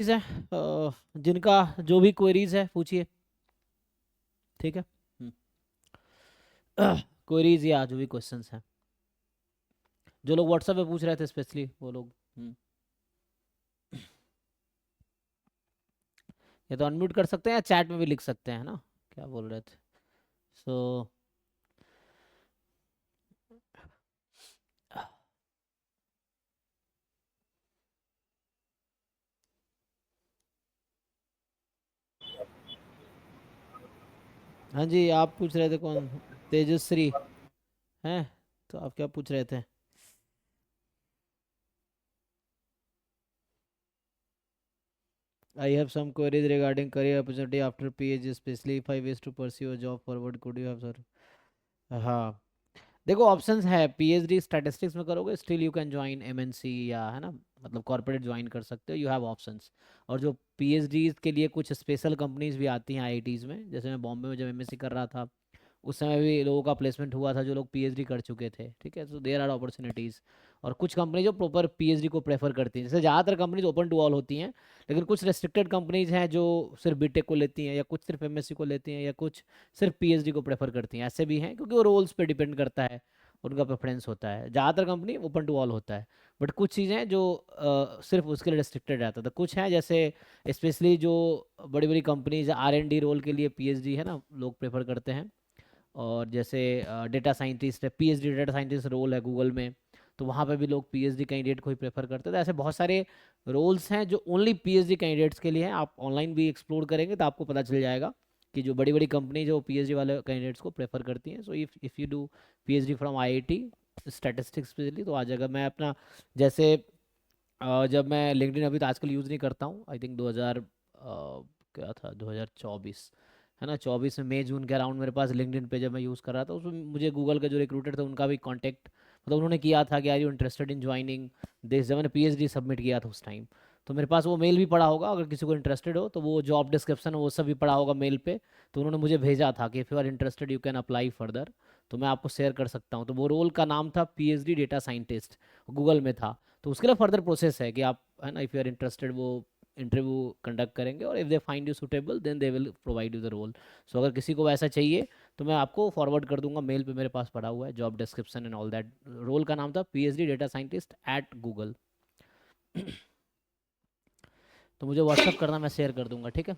है जिनका जो भी क्वेरीज है पूछिए, ठीक है। क्वेरीज या जो भी क्वेश्चंस हैं, जो लोग व्हाट्सएप पे पूछ रहे थे स्पेशली वो लोग। या तो अनम्यूट कर सकते हैं या चैट में भी लिख सकते हैं ना, क्या बोल रहे थे। सो हाँ जी, आप पूछ रहे थे कौन, तेजश्री हैं, तो आप क्या पूछ रहे थे। I have some queries regarding career opportunity after PhD, especially if I wish to pursue a job forward. Could you have sir? हाँ, देखो ऑप्शंस है, पीएचडी स्टैटिस्टिक्स में करोगे still you can join MNC, या है ना, मतलब कॉर्पोरेट ज्वाइन कर सकते हो, यू हैव ऑप्शंस। और जो पीएचडी के लिए कुछ स्पेशल कंपनीज भी आती हैं आईआईटीज में, जैसे मैं बॉम्बे में जब एमएससी कर रहा था उस समय भी लोगों का प्लेसमेंट हुआ था जो लोग पीएचडी कर चुके थे, ठीक है। So there are opportunities. और कुछ कंपनी जो प्रॉपर पीएचडी को प्रेफर करती हैं, जैसे ज़्यादातर कंपनीज ओपन टू ऑल होती हैं, लेकिन कुछ रेस्ट्रिक्टेड कंपनीज हैं जो सिर्फ बीटेक को लेती हैं, या कुछ सिर्फ एमएससी को लेती हैं, या कुछ सिर्फ पीएचडी को प्रेफर करती हैं, ऐसे भी हैं, क्योंकि वो रोल्स पे डिपेंड करता है, उनका प्रेफरेंस होता है। ज़्यादातर कंपनी ओपन टू ऑल होता है, बट कुछ चीज़ें हैं जो सिर्फ उसके लिए रेस्ट्रिक्टेड रहता था। कुछ हैं जैसे स्पेशली जो बड़ी बड़ी companies R and D role के लिए पीएचडी है ना लोग प्रेफर करते हैं। और जैसे डेटा साइंटिस्ट है, पीएचडी डेटा साइंटिस्ट रोल है गूगल में, तो वहाँ पे भी लोग पीएचडी कैंडिडेट को ही प्रेफर करते थे। ऐसे बहुत सारे रोल्स हैं जो ओनली पीएचडी कैंडिडेट्स के लिए हैं। आप ऑनलाइन भी एक्सप्लोर करेंगे तो आपको पता चल जाएगा कि जो बड़ी बड़ी कंपनी जो पीएचडी वाले कैंडिडेट्स को प्रेफर करती हैं। So if you do PhD from IIT statistics specially, तो आ जाएगा। मैं अपना जैसे जब मैं लिंक्डइन अभी तो आजकल यूज़ नहीं करता हूँ, आई थिंक 2000 क्या था 2024 है ना, 24 में मई जून के अराउंड मेरे पास लिंक्डइन पे जब मैं यूज़ कर रहा था, उसमें मुझे गूगल के जो रिक्रूटर थे उनका भी कांटेक्ट, मतलब उन्होंने किया था कि are you interested in joining this, जब मैंने पीएचडी सबमिट किया था उस टाइम। तो मेरे पास वो मेल भी पड़ा होगा, अगर किसी को इंटरेस्टेड हो तो वो जॉब डिस्क्रिप्शन वो सब भी पड़ा होगा मेल पे। तो उन्होंने मुझे भेजा था कि if you are interested you can apply further, तो मैं आपको शेयर कर सकता हूँ। तो वो रोल का नाम था पीएचडी डेटा साइंटिस्ट, गूगल में था। तो उसके लिए फर्दर प्रोसेस है कि आप, है ना, इफ़ यू आर इंटरेस्टेड वो इंटरव्यू कंडक्ट करेंगे, और if they find you suitable then they will provide you the role. So अगर किसी को ऐसा चाहिए तो मैं आपको फॉरवर्ड कर दूंगा, मेल पे मेरे पास पड़ा हुआ है job description and all that. Role का नाम था PhD data scientist at Google. तो मुझे व्हाट्सअप करना, मैं शेयर कर दूंगा, ठीक है।